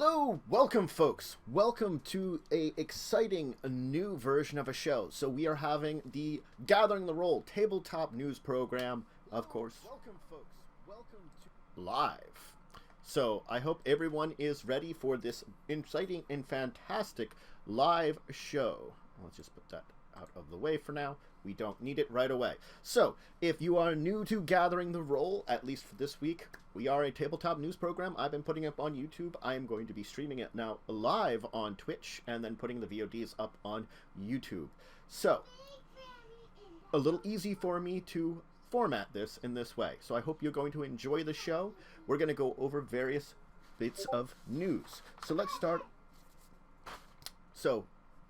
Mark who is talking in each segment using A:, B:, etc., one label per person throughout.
A: Hello, welcome folks. Welcome to a exciting new version of a show. So we are having the Gathering the Roll tabletop news program, of course. Welcome folks. Welcome to live. So I hope everyone is ready for this exciting and fantastic live show. Let's just put that out of the way for now. We don't need it right away. So, if you are new to Gathering the Roll, at least for this week, we are a tabletop news program I've been putting up on YouTube. I am going to be streaming it now live on Twitch and then putting the VODs up on YouTube. So, a little easy for me to format this in this way. So I hope you're going to enjoy the show. We're going to go over various bits of news. So let's start. So,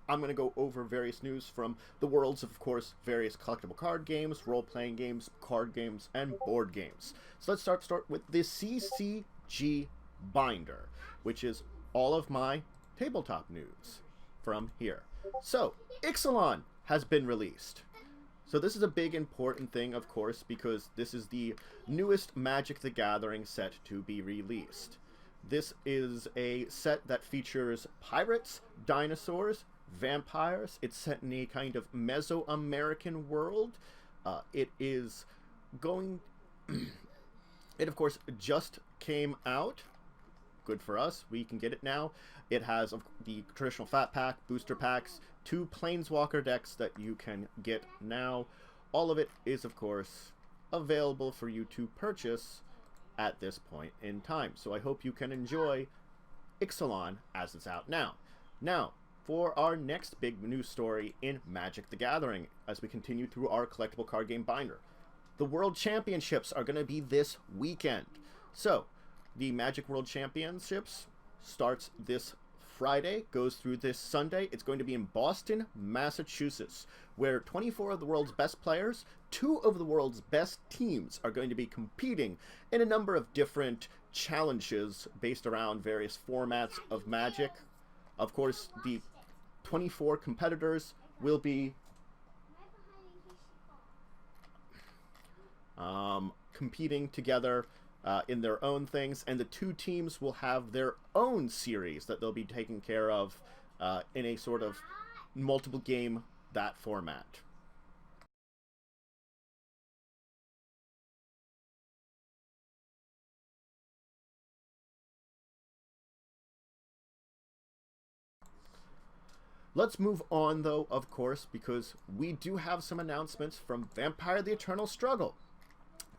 A: I'm going to go over various news from the worlds of course, various collectible card games, role-playing games, card games, and board games. So let's start with the CCG binder, which is all of my tabletop news from here. So, Exelon has been released. So this is a big important thing, of course, because this is the newest Magic the Gathering set to be released. This is a set that features pirates, dinosaurs, vampires. It's set in a kind of Mesoamerican world. It is going... It, of course, just came out. Good for us. We can get it now. It has the traditional Fat Pack, booster packs, 2 Planeswalker decks that you can get now. All of it is, of course, available for you to purchase at this point in time. So I hope you can enjoy Exelon as it's out now. Now, for our next big news story in Magic the Gathering, as we continue through our collectible card game binder. The World Championships are going to be this weekend. So, the Magic World Championships starts this Friday, goes through this Sunday. It's going to be in Boston, Massachusetts, where 24 of the world's best players, 2 of the world's best teams are going to be competing in a number of different challenges based around various formats of Magic. Of course, the 24 competitors will be competing together in their own things, and the 2 teams will have their own series that they'll be taking care of in a sort of multiple game that format. Let's move on, though, of course, because we do have some announcements from Vampire the Eternal Struggle.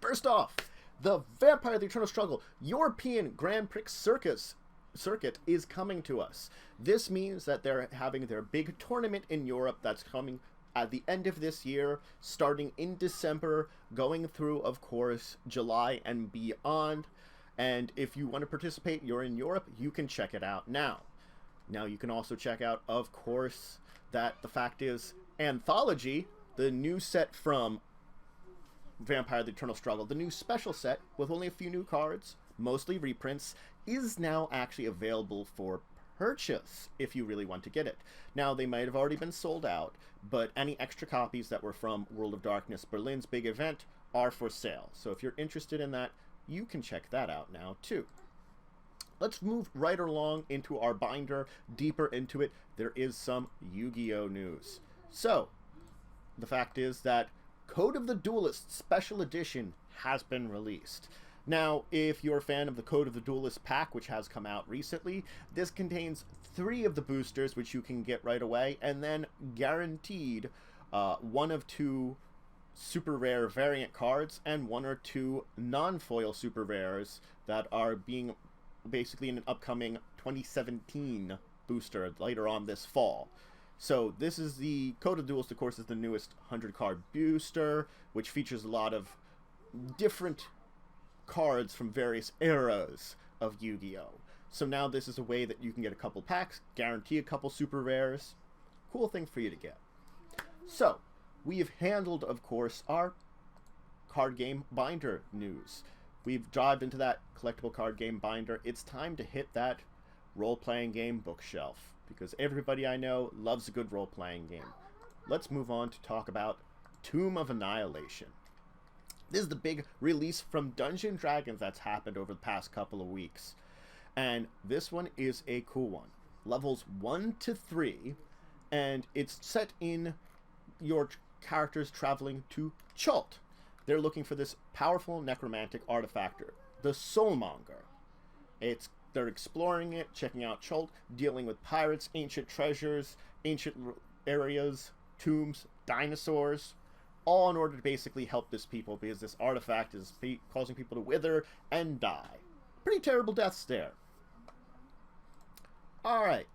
A: First off, the Vampire the Eternal Struggle European Grand Prix circuit is coming to us. This means that they're having their big tournament in Europe that's coming at the end of this year, starting in December, going through, of course, July and beyond. And if you want to participate, you're in Europe, you can check it out now. Now, you can also check out, of course, that the fact is Anthology, the new set from Vampire the Eternal Struggle, the new special set with only a few new cards, mostly reprints, is now actually available for purchase if you really want to get it. Now, they might have already been sold out, but any extra copies that were from World of Darkness Berlin's big event are for sale. So if you're interested in that, you can check that out now, too. Let's move right along into our binder, deeper into it. There is some Yu-Gi-Oh! News. So, the fact is that Code of the Duelist Special Edition has been released. Now, if you're a fan of the Code of the Duelist pack, which has come out recently, this contains 3 of the boosters, which you can get right away, and then guaranteed 1 of 2 super rare variant cards and 1 or 2 non-foil super rares that are being basically in an upcoming 2017 booster later on this fall. So this is the Code of Duelist, of course, is the newest 100-card booster, which features a lot of different cards from various eras of Yu-Gi-Oh! So now this is a way that you can get a couple packs, guarantee a couple super rares. Cool thing for you to get. So, we've handled, of course, our card game binder news. We've dived into that collectible card game binder. It's time to hit that role-playing game bookshelf, because everybody I know loves a good role-playing game. Let's move on to talk about Tomb of Annihilation. This is the big release from Dungeons & Dragons that's happened over the past couple of weeks. And this one is a cool one. Levels 1 to 3, and it's set in your characters traveling to Chult. They're looking for this powerful necromantic artifactor, the Soulmonger. They're exploring it, checking out Chult, dealing with pirates, ancient treasures, ancient areas, tombs, dinosaurs, all in order to basically help this people, because this artifact is causing people to wither and die. Pretty terrible deaths there. Alright,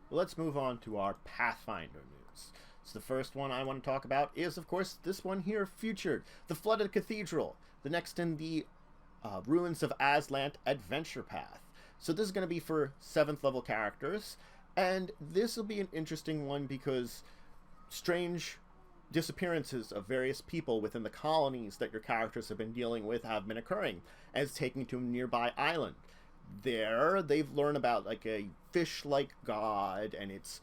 A: let's move on to our Pathfinder news. So the first one I want to talk about is, of course, this one here, featured. The Flooded Cathedral, the next in the Ruins of Aslant Adventure Path. So this is going to be for 7th level characters, and this will be an interesting one because strange disappearances of various people within the colonies that your characters have been dealing with have been occurring, as taken to a nearby island. There, they've learned about like a fish-like god and its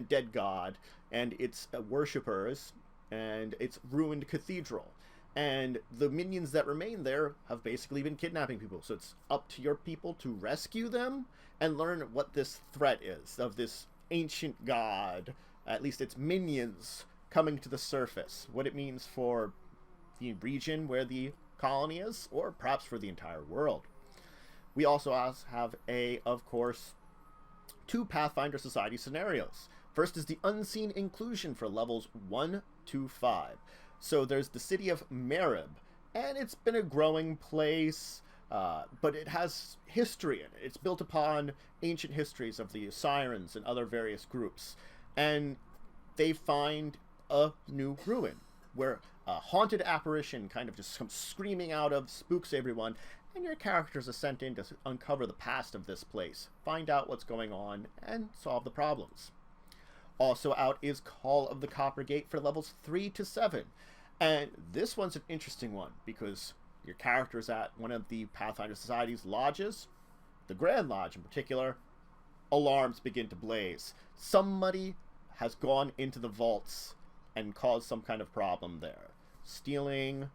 A: dead god and its worshippers and its ruined cathedral. And the minions that remain there have basically been kidnapping people. So it's up to your people to rescue them and learn what this threat is of this ancient god, at least its minions, coming to the surface. What it means for the region where the colony is, or perhaps for the entire world. We also have of course, 2 Pathfinder Society scenarios. First is the Unseen Inclusion for levels 1 to 5. So there's the city of Merib, and it's been a growing place, but it has history in it. It's built upon ancient histories of the Sirens and other various groups. And they find a new ruin, where a haunted apparition kind of just comes screaming out of, spooks everyone, and your characters are sent in to uncover the past of this place, find out what's going on, and solve the problems. Also out is Call of the Copper Gate for levels 3 to 7. And this one's an interesting one, because your character's at one of the Pathfinder Society's lodges, the Grand Lodge in particular. Alarms begin to blaze. Somebody has gone into the vaults and caused some kind of problem there. Stealing,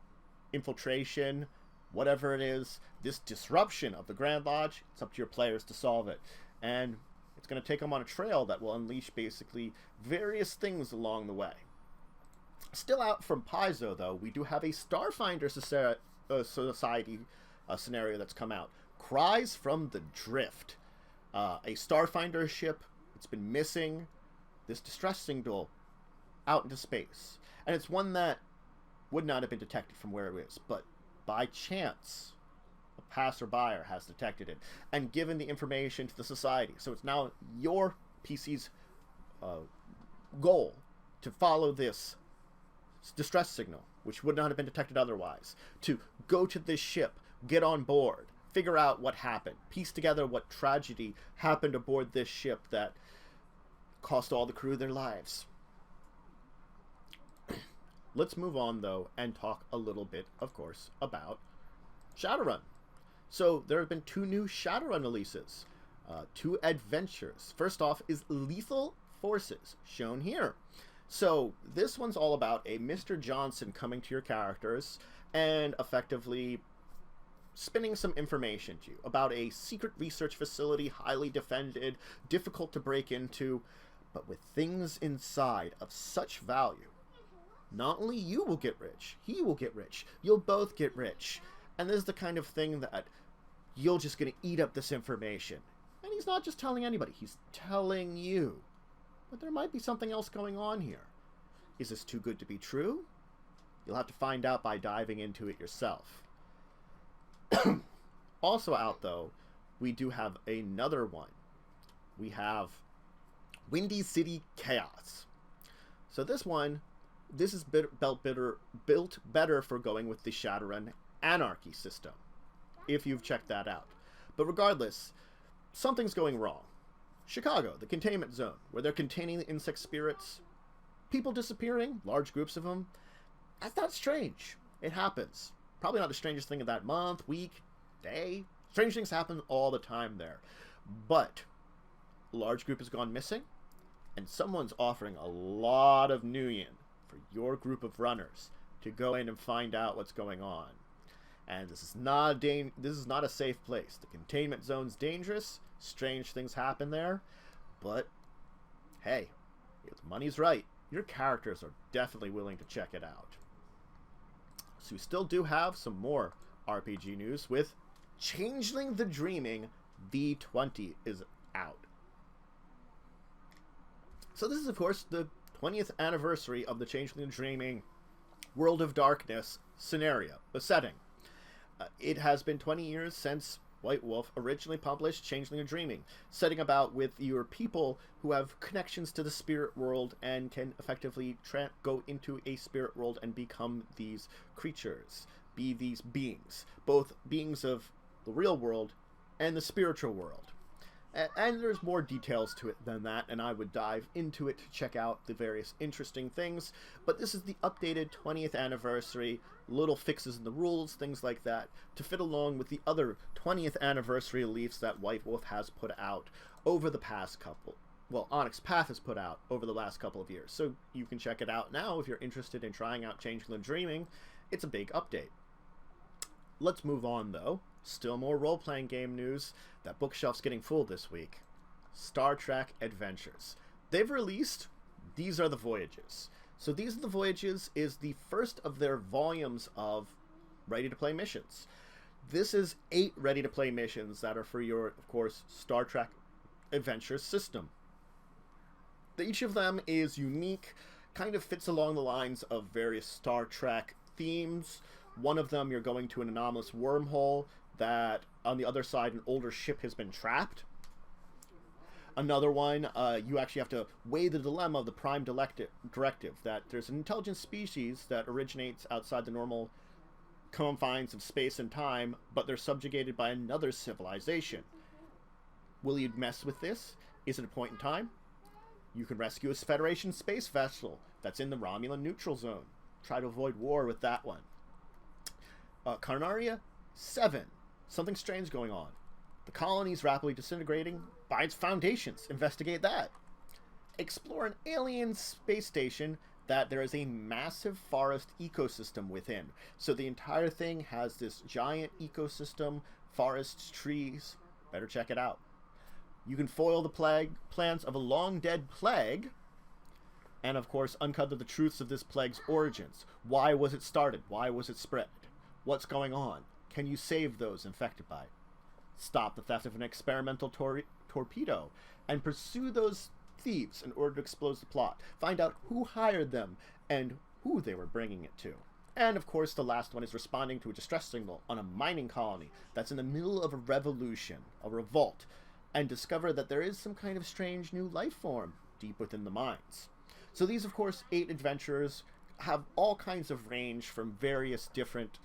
A: infiltration, whatever it is, this disruption of the Grand Lodge, it's up to your players to solve it. And it's going to take them on a trail that will unleash basically various things along the way. Still out from Paizo, though, we do have a Starfinder Society scenario that's come out. Cries from the Drift. A Starfinder ship, it's been missing. This distress signal out into space. And it's one that would not have been detected from where it is, but by chance, a passerby has detected it and given the information to the Society. So it's now your PC's goal to follow this distress signal, which would not have been detected otherwise, to go to this ship, get on board, figure out what happened, piece together what tragedy happened aboard this ship that cost all the crew their lives. Let's move on, though, and talk a little bit, of course, about Shadowrun. So there have been 2 new Shadowrun releases, 2 adventures. First off is Lethal Forces, shown here. So this one's all about a Mr. Johnson coming to your characters and effectively spinning some information to you about a secret research facility, highly defended, difficult to break into, but with things inside of such value. Not only you will get rich, he will get rich. You'll both get rich. And this is the kind of thing that you're just going to eat up this information. And he's not just telling anybody, he's telling you. But there might be something else going on here. Is this too good to be true? You'll have to find out by diving into it yourself. Also out, though, we do have another one. We have Windy City Chaos. So this is built better for going with the Shadowrun Anarchy system, if you've checked that out. But regardless, something's going wrong. Chicago, the containment zone, where they're containing the insect spirits, people disappearing, large groups of them. That's not strange. It happens. Probably not the strangest thing of that month, week, day. Strange things happen all the time there. But a large group has gone missing, and someone's offering a lot of nuyen for your group of runners to go in and find out what's going on. And this is not a safe place. The containment zone's dangerous. Strange things happen there. But hey, if the money's right, your characters are definitely willing to check it out. So we still do have some more RPG news with Changeling the Dreaming V20 is out. So this is, of course, the 20th anniversary of the Changeling the Dreaming World of Darkness scenario, the setting. It has been 20 years since White Wolf originally published Changeling the Dreaming, setting about with your people who have connections to the spirit world and can effectively go into a spirit world and become these creatures, be these beings, both beings of the real world and the spiritual world. And there's more details to it than that, and I would dive into it to check out the various interesting things. But this is the updated 20th anniversary, little fixes in the rules, things like that, to fit along with the other 20th anniversary release that White Wolf has put out over the past couple. Well, Onyx Path has put out over the last couple of years. So you can check it out now if you're interested in trying out Changeling Dreaming. It's a big update. Let's move on, though. Still more role-playing game news. That bookshelf's getting full this week. Star Trek Adventures. They've released These Are the Voyages. So These Are the Voyages is the first of their volumes of ready-to-play missions. This is 8 ready-to-play missions that are for your, of course, Star Trek Adventures system. Each of them is unique, kind of fits along the lines of various Star Trek themes. One of them, you're going to an anomalous wormhole that on the other side an older ship has been trapped. Another one, you actually have to weigh the dilemma of the Prime Directive, that there's an intelligent species that originates outside the normal confines of space and time, but they're subjugated by another civilization. Will you mess with this? Is it a point in time? You can rescue a Federation space vessel that's in the Romulan neutral zone. Try to avoid war with that one. Carnaria 7. Something strange going on. The colony is rapidly disintegrating by its foundations. Investigate that. Explore an alien space station that there is a massive forest ecosystem within. So the entire thing has this giant ecosystem, forests, trees. Better check it out. You can foil the plans of a long-dead plague, and of course uncover the truths of this plague's origins. Why was it started? Why was it spread? What's going on? Can you save those infected by it? Stop the theft of an experimental torpedo and pursue those thieves in order to expose the plot. Find out who hired them and who they were bringing it to. And of course the last one is responding to a distress signal on a mining colony that's in the middle of a revolution, a revolt, and discover that there is some kind of strange new life form deep within the mines. So these, of course, 8 adventurers have all kinds of range from various different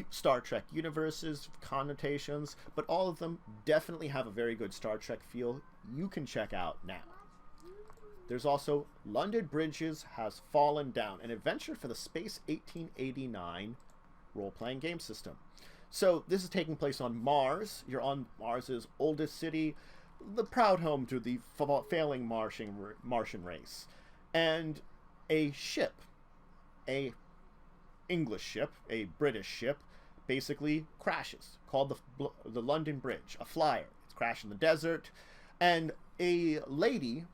A: Star Trek universes, connotations, but all of them definitely have a very good Star Trek feel you can check out now. There's also London Bridges Has Fallen Down, an adventure for the Space 1889 role-playing game system. So this is taking place on Mars. You're on Mars's oldest city, the proud home to the failing Martian race. And a ship, a English ship, a British ship, basically crashes, called the London Bridge, a flyer. It's crashed in the desert, and a lady,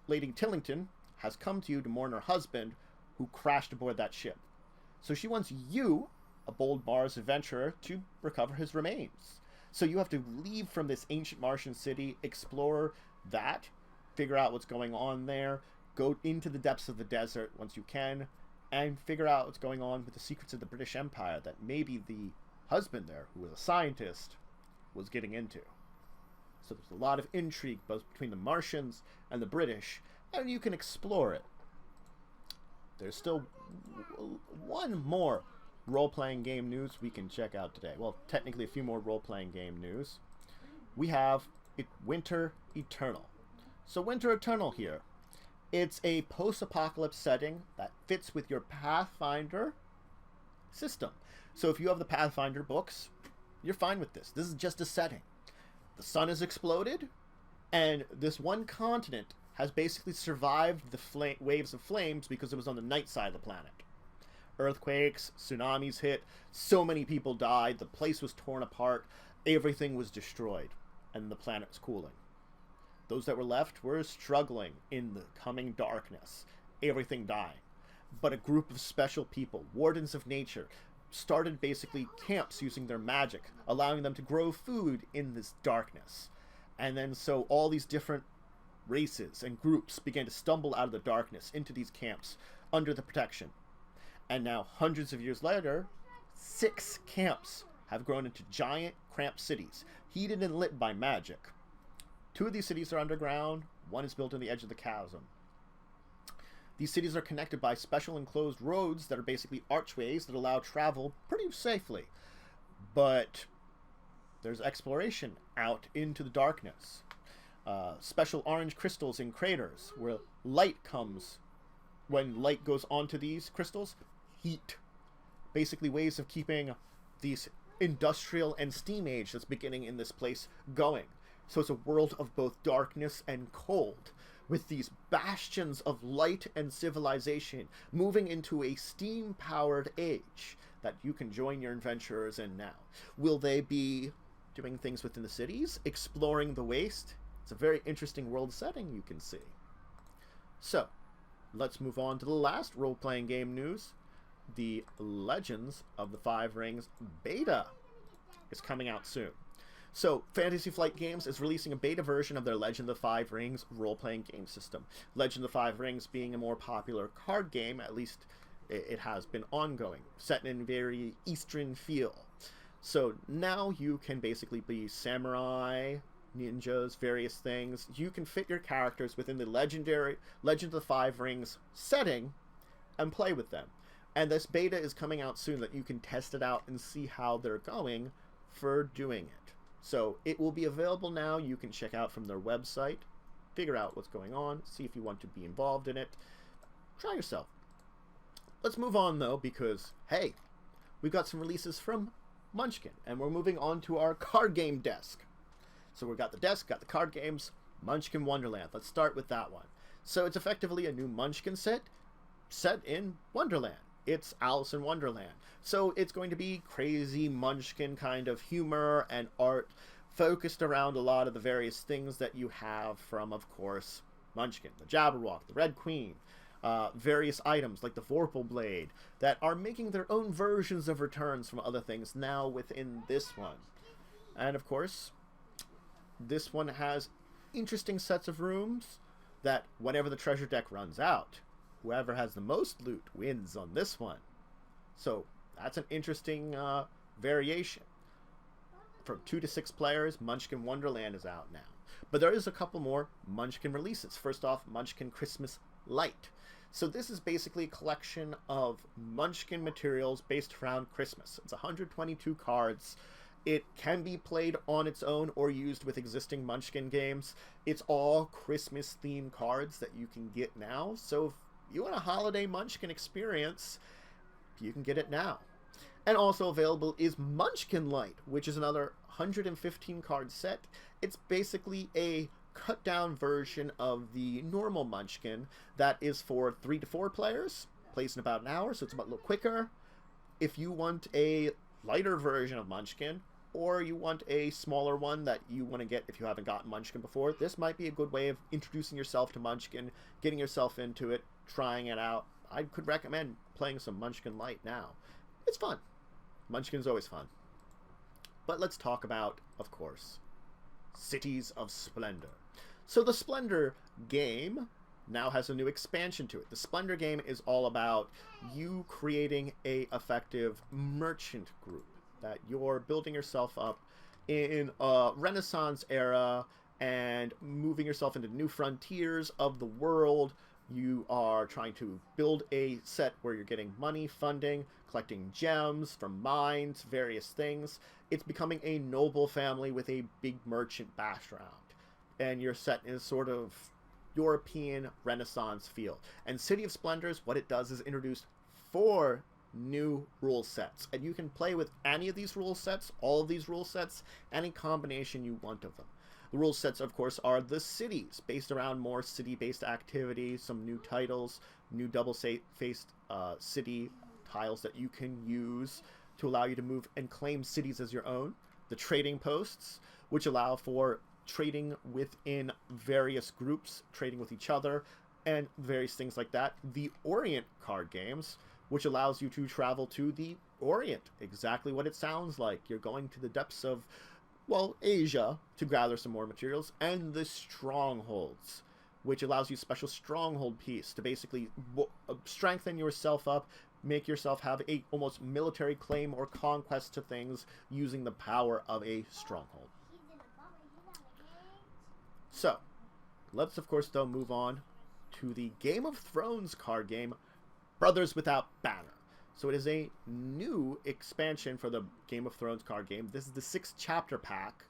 A: Lady Tillington, has come to you to mourn her husband who crashed aboard that ship. So she wants you, a bold Mars adventurer, to recover his remains. So you have to leave from this ancient Martian city, explore that, figure out what's going on there, go into the depths of the desert once you can, and figure out what's going on with the secrets of the British Empire that maybe the husband there, who was a scientist, was getting into. So there's a lot of intrigue both between the Martians and the British, and you can explore it. There's still one more role-playing game news we can check out today. Well, technically a few more role-playing game news. We have Winter Eternal. So Winter Eternal here. It's a post-apocalypse setting that fits with your Pathfinder system. So if you have the Pathfinder books, you're fine with this. This is just a setting. The sun has exploded, and this one continent has basically survived the waves of flames because it was on the night side of the planet. Earthquakes, tsunamis hit, so many people died, the place was torn apart, everything was destroyed, and the planet was cooling. Those that were left were struggling in the coming darkness, everything dying. But a group of special people, wardens of nature, started basically camps using their magic, allowing them to grow food in this darkness. And then so all these different races and groups began to stumble out of the darkness into these camps under the protection. And now, hundreds of years later, 6 camps have grown into giant, cramped cities, heated and lit by magic. 2 of these cities are underground, 1 is built on the edge of the chasm. These cities are connected by special enclosed roads that are basically archways that allow travel pretty safely. But there's exploration out into the darkness. Special orange crystals in craters where light comes. When light goes onto these crystals, heat. Basically ways of keeping these industrial and steam age that's beginning in this place going. So it's a world of both darkness and cold, with these bastions of light and civilization moving into a steam-powered age that you can join your adventurers in now. Will they be doing things within the cities, exploring the waste? It's a very interesting world setting you can see. So, let's move on to the last role-playing game news. The Legends of the Five Rings beta is coming out soon. So, Fantasy Flight Games is releasing a beta version of their Legend of the Five Rings role-playing game system. Legend of the Five Rings being a more popular card game, at least it has been ongoing, set in a very Eastern feel. So now you can basically be samurai, ninjas, various things. You can fit your characters within the legendary Legend of the Five Rings setting and play with them. And this beta is coming out soon that you can test it out and see how they're going for doing it. So it will be available now. You can check out from their website, figure out what's going on, see if you want to be involved in it. Try yourself. Let's move on though, because hey, we've got some releases from Munchkin, and we're moving on to our card game desk. So we've got the desk, got the card games, Munchkin Wonderland. Let's start with that one. So it's effectively a new Munchkin set in Wonderland. It's Alice in Wonderland. So it's going to be crazy Munchkin kind of humor and art focused around a lot of the various things that you have from, of course, Munchkin. The Jabberwock, the Red Queen, various items like the Vorpal Blade that are making their own versions of returns from other things now within this one. And, of course, this one has interesting sets of rooms that whenever the treasure deck runs out, whoever has the most loot wins on this one. So that's an interesting variation. From 2 to 6 players, Munchkin Wonderland is out now. But there is a couple more Munchkin releases. First off, Munchkin Christmas Light. So this is basically a collection of Munchkin materials based around Christmas. It's 122 cards. It can be played on its own or used with existing Munchkin games. It's all Christmas-themed cards that you can get now. So if you want a holiday Munchkin experience, you can get it now. And also available is Munchkin Light, which is another 115 card set. It's basically a cut down version of the normal Munchkin that is for 3 to 4 players, plays in about an hour, so it's about a little quicker. If you want a lighter version of Munchkin, or you want a smaller one that you want to get if you haven't gotten Munchkin before, this might be a good way of introducing yourself to Munchkin, getting yourself into it, trying it out. I could recommend playing some Munchkin Light now. It's fun. Munchkin's always fun. But let's talk about, of course, Cities of Splendor. So the Splendor game now has a new expansion to it. The Splendor game is all about you creating a effective merchant group, that you're building yourself up in a Renaissance era and moving yourself into new frontiers of the world. You are trying to build a set where you're getting money, funding, collecting gems from mines, various things. It's becoming a noble family with a big merchant background. And your set is sort of European Renaissance feel. And City of Splendors, what it does is introduce 4 new rule sets. And you can play with any of these rule sets, all of these rule sets, any combination you want of them. The rule sets, of course, are the cities, based around more city-based activities, some new titles, new double-faced city tiles that you can use to allow you to move and claim cities as your own. The trading posts, which allow for trading within various groups, trading with each other, and various things like that. The Orient card games, which allows you to travel to the Orient, exactly what it sounds like. You're going to the depths of, well, Asia to gather some more materials, and the Strongholds, which allows you special stronghold piece to basically strengthen yourself up, make yourself have a almost military claim or conquest to things using the power of a stronghold. So, let's of course though move on to the Game of Thrones card game, Brothers Without Banner. So it is a new expansion for the Game of Thrones card game. This is the 6th chapter pack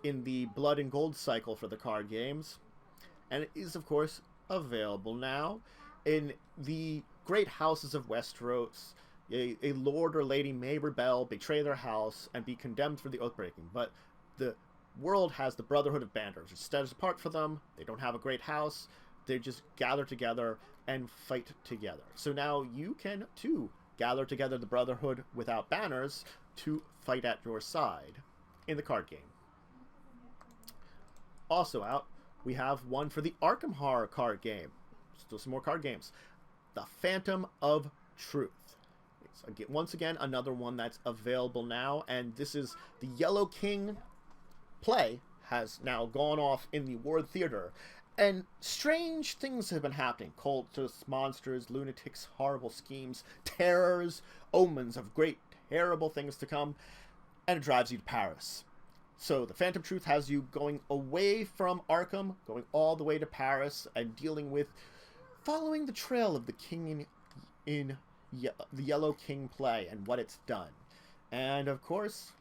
A: in the Blood and Gold cycle for the card games. And it is, of course, available now. In the great houses of Westeros, a lord or lady may rebel, betray their house, and be condemned for the oath-breaking. But the world has the Brotherhood of Banners, which stands apart for them. They don't have a great house. They just gather together and fight together. So now you can, too, gather together the Brotherhood without banners to fight at your side in the card game. Also out, we have one for the Arkham Horror card game. Still some more card games. The Phantom of Truth. It's, once again, another one that's available now, and this is the Yellow King play has now gone off in the Ward Theater, and strange things have been happening. Cultists, monsters, lunatics, horrible schemes, terrors, omens of great, terrible things to come, and it drives you to Paris. So the Phantom Truth has you going away from Arkham, going all the way to Paris, and dealing with following the trail of the king in the Yellow King play and what it's done. And of course,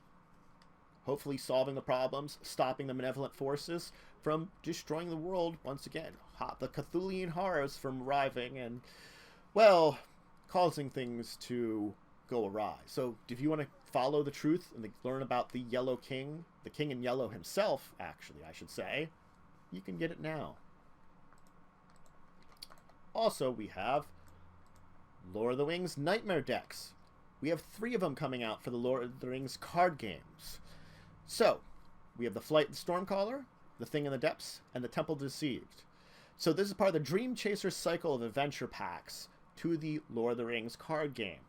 A: hopefully solving the problems, stopping the malevolent forces from destroying the world once again. The Cthulhian horrors from arriving and, well, causing things to go awry. So if you want to follow the truth and learn about the Yellow King, the King in Yellow himself, actually, I should say, you can get it now. Also, we have Lord of the Rings Nightmare decks. We have 3 of them coming out for the Lord of the Rings card games. So, we have the Flight and Stormcaller, the Thing in the Depths, and the Temple Deceived. So this is part of the Dream Chaser cycle of adventure packs to the Lord of the Rings card game.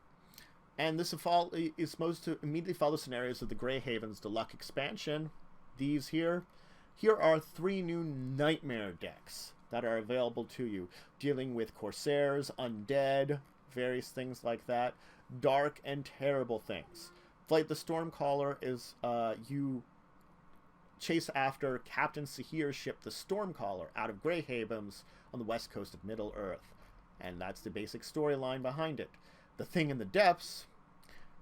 A: And this is supposed to immediately follow scenarios of the Grey Havens Deluxe expansion. These here are 3 new Nightmare decks that are available to you, dealing with Corsairs, Undead, various things like that, dark and terrible things. Flight the Stormcaller is you chase after Captain Sahir's ship, the Stormcaller, out of Grey Havens on the west coast of Middle-earth. And that's the basic storyline behind it. The Thing in the Depths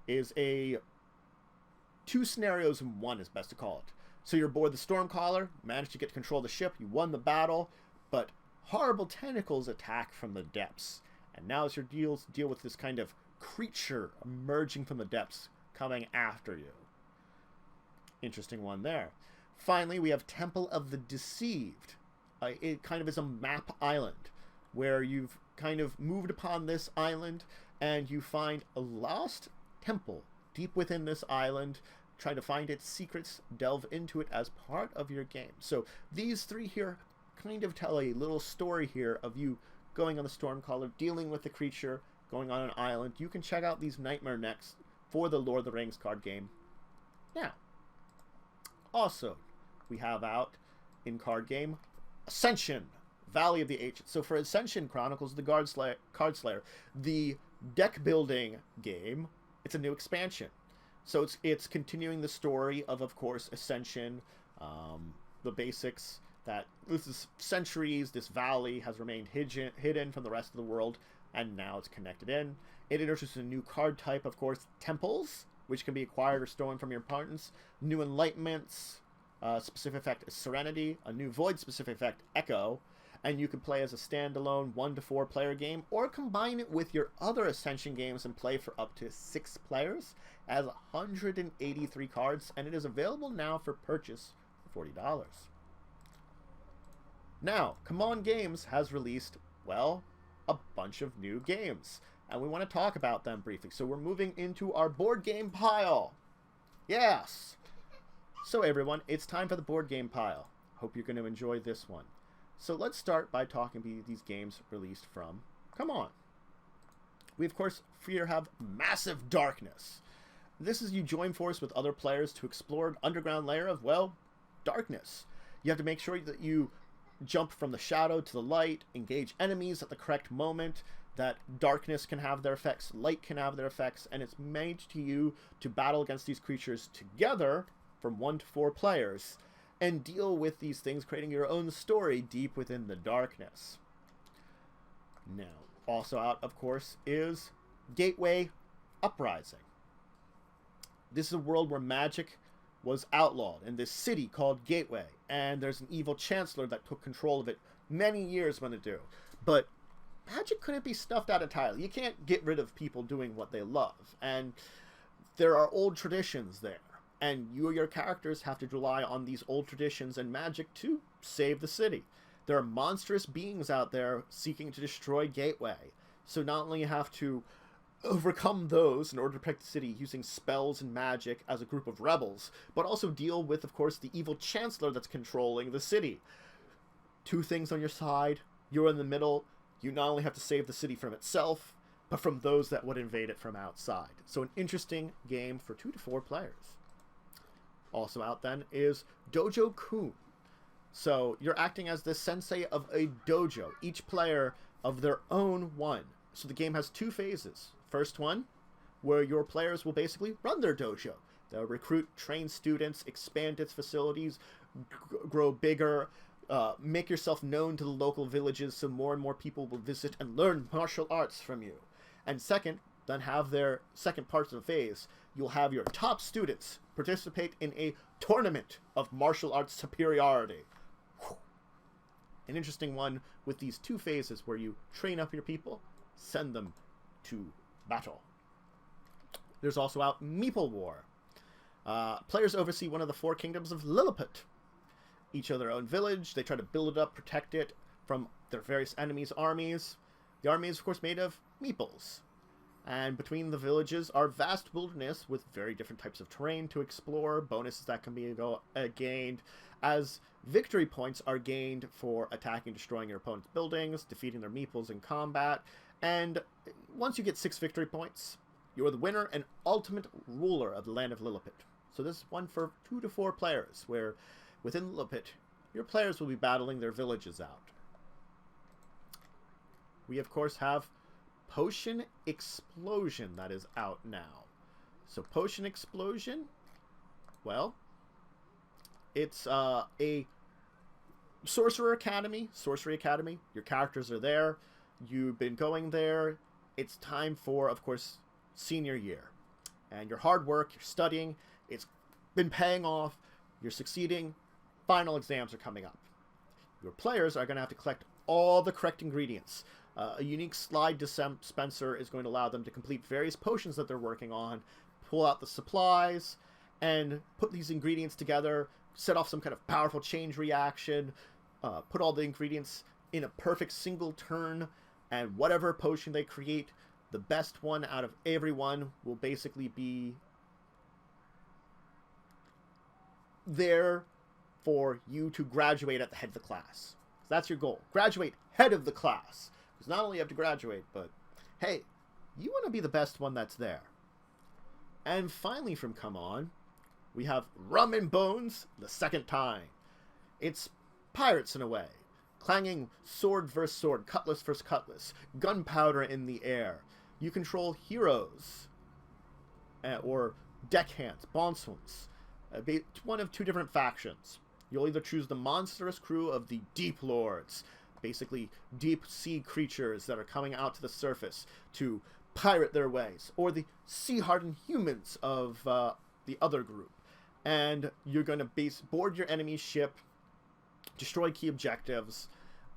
A: is 2 scenarios in one, is best to call it. So you're aboard the Stormcaller, managed to get control of the ship, you won the battle, but horrible tentacles attack from the depths. And now it's your deal with this kind of creature emerging from the depths, coming after you. Interesting one there. Finally, we have Temple of the Deceived. It kind of is a map island where you've kind of moved upon this island and you find a lost temple deep within this island. Try to find its secrets, delve into it as part of your game. So these 3 here kind of tell a little story here of you going on the Stormcaller, dealing with the creature, going on an island. You can check out these Nightmare decks for the Lord of the Rings card game now. Also, we have out in card game Ascension, Valley of the Ancients. So for Ascension Chronicles of the Card Slayer, the deck building game, it's a new expansion. So it's continuing the story of course, Ascension, the basics that this is centuries, this valley has remained hidden from the rest of the world, and now it's connected in. It introduces a new card type, of course, Temples, which can be acquired or stolen from your opponents, new Enlightenments, specific effect is Serenity, a new Void specific effect, Echo, and you can play as a standalone 1 to 4 player game, or combine it with your other Ascension games and play for up to 6 players, as 183 cards, and it is available now for purchase for $40. Now, Come On Games has released, well, a bunch of new games. and we want to talk about them briefly. So we're moving into our board game pile. Yes! So everyone, it's time for the board game pile. Hope you're going to enjoy this one. So let's start by talking about these games released from. Come on. We, of course, here have Massive Darkness. This is you join force with other players to explore an underground layer of, well, darkness. You have to make sure that you jump from the shadow to the light, engage enemies at the correct moment, that darkness can have their effects, light can have their effects, and it's made to you to battle against these creatures together from 1 to 4 players and deal with these things, creating your own story deep within the darkness. Now, also out, of course, is Gateway Uprising. This is a world where magic was outlawed in this city called Gateway, and there's an evil chancellor that took control of it many years when it do. But magic couldn't be snuffed out entirely. You can't get rid of people doing what they love, and there are old traditions there, and you or your characters have to rely on these old traditions and magic to save the city. There are monstrous beings out there seeking to destroy Gateway, so not only you have to overcome those in order to protect the city using spells and magic as a group of rebels, but also deal with, of course, the evil chancellor that's controlling the city. 2 things on your side, you're in the middle. You not only have to save the city from itself, but from those that would invade it from outside. So an interesting game for 2 to 4 players. Also out then is Dojo Kun. So you're acting as the sensei of a dojo, each player of their own one. So the game has 2 phases. First one, where your players will basically run their dojo. They'll recruit, train students, expand its facilities, grow bigger, make yourself known to the local villages so more and more people will visit and learn martial arts from you. And second, then have their second part of the phase, you'll have your top students participate in a tournament of martial arts superiority. Whew. An interesting one with these 2 phases where you train up your people, send them to battle. There's also out Meeple War. Players oversee one of the 4 kingdoms of Lilliput. Each of their own village. They try to build it up, protect it from their various enemies' armies. The army is, of course, made of meeples. And between the villages are vast wilderness with very different types of terrain to explore, bonuses that can be gained, as victory points are gained for attacking, destroying your opponent's buildings, defeating their meeples in combat, and once you get 6 victory points, you are the winner and ultimate ruler of the land of Lilliput. So this is one for 2 to 4 players, where within Lilliput, your players will be battling their villages out. We, of course, have Potion Explosion that is out now. So Potion Explosion, well, it's a Sorcery Academy. Your characters are there. You've been going there. It's time for, of course, senior year. And your hard work, your studying, it's been paying off. You're succeeding. Final exams are coming up. Your players are going to have to collect all the correct ingredients. A unique slide dispenser is going to allow them to complete various potions that they're working on, pull out the supplies, and put these ingredients together, set off some kind of powerful change reaction, put all the ingredients in a perfect single turn, and whatever potion they create, the best one out of every one will basically be there for you to graduate at the head of the class. That's your goal. Graduate head of the class. Because not only you have to graduate, but hey, you want to be the best one that's there. And finally from Come On, we have Rum and Bones the second time. It's pirates in a way. Clanging sword versus sword, cutlass versus cutlass, gunpowder in the air. You control heroes, or deckhands, bondswans. One of 2 different factions. You'll either choose the monstrous crew of the Deep Lords, basically deep sea creatures that are coming out to the surface to pirate their ways, or the sea-hardened humans of the other group. And you're going to board your enemy's ship, destroy key objectives,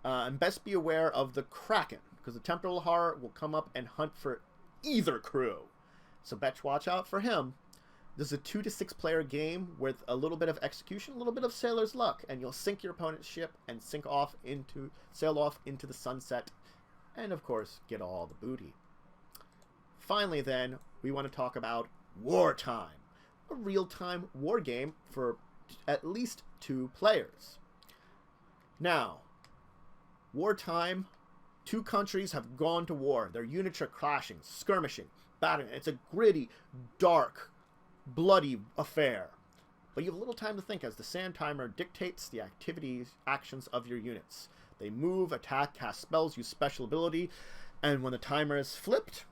A: and best be aware of the Kraken, because the Temporal Horror will come up and hunt for either crew. So best watch out for him. This is a 2 to 6 player game with a little bit of execution, a little bit of sailor's luck, and you'll sink your opponent's ship and sail off into the sunset, and of course get all the booty. finally then, we want to talk about Wartime, a real-time war game for at least 2 players. Now, Wartime, 2 countries have gone to war. Their units are clashing, skirmishing, battling. It's a gritty, dark, bloody affair. But you have little time to think as the sand timer dictates the actions of your units. They move, attack, cast spells, use special ability, and when the timer is flipped,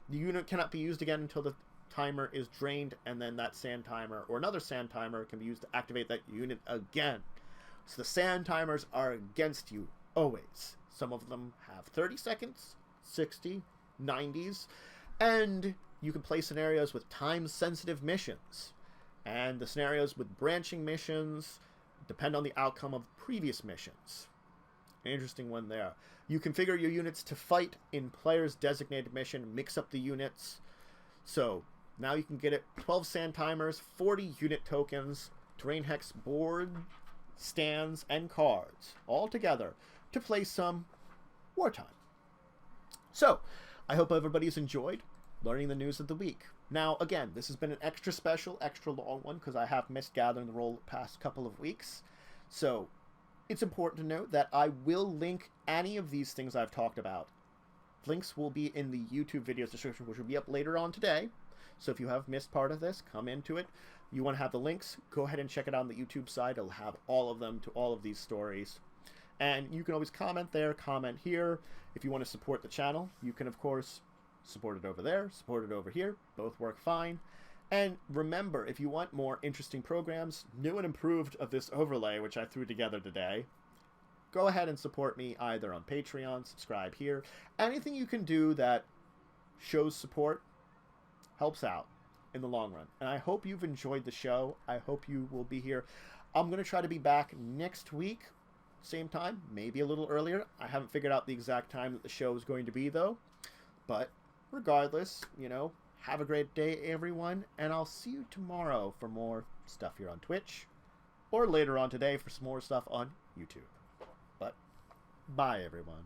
A: the unit cannot be used again until the timer is drained, and then that sand timer or another sand timer can be used to activate that unit again. So the sand timers are against you always. Some of them have 30 seconds, 60, 90s, and you can play scenarios with time-sensitive missions. And the scenarios with branching missions depend on the outcome of previous missions. An interesting one there. You configure your units to fight in player's designated mission, mix up the units. So now you can get it 12 sand timers, 40 unit tokens, terrain hex board, stands, and cards all together to play some Wartime. So I hope everybody's enjoyed learning the news of the week. Now, again, this has been an extra special, extra long one because I have missed Gathering the Roll the past couple of weeks. So it's important to note that I will link any of these things I've talked about. Links will be in the YouTube videos description, which will be up later on today. So if you have missed part of this, come into it. You want to have the links, go ahead and check it out on the YouTube side. It'll have all of them to all of these stories. And you can always comment there, comment here. If you want to support the channel, you can, of course, support it over there, support it over here. Both work fine. And remember, if you want more interesting programs, new and improved of this overlay, which I threw together today, go ahead and support me either on Patreon, subscribe here. Anything you can do that shows support helps out in the long run. And I hope you've enjoyed the show. I hope you will be here. I'm going to try to be back next week, same time, maybe a little earlier. I haven't figured out the exact time that the show is going to be, though. But regardless, you know, have a great day, everyone, and I'll see you tomorrow for more stuff here on Twitch, or later on today for some more stuff on YouTube. But bye, everyone.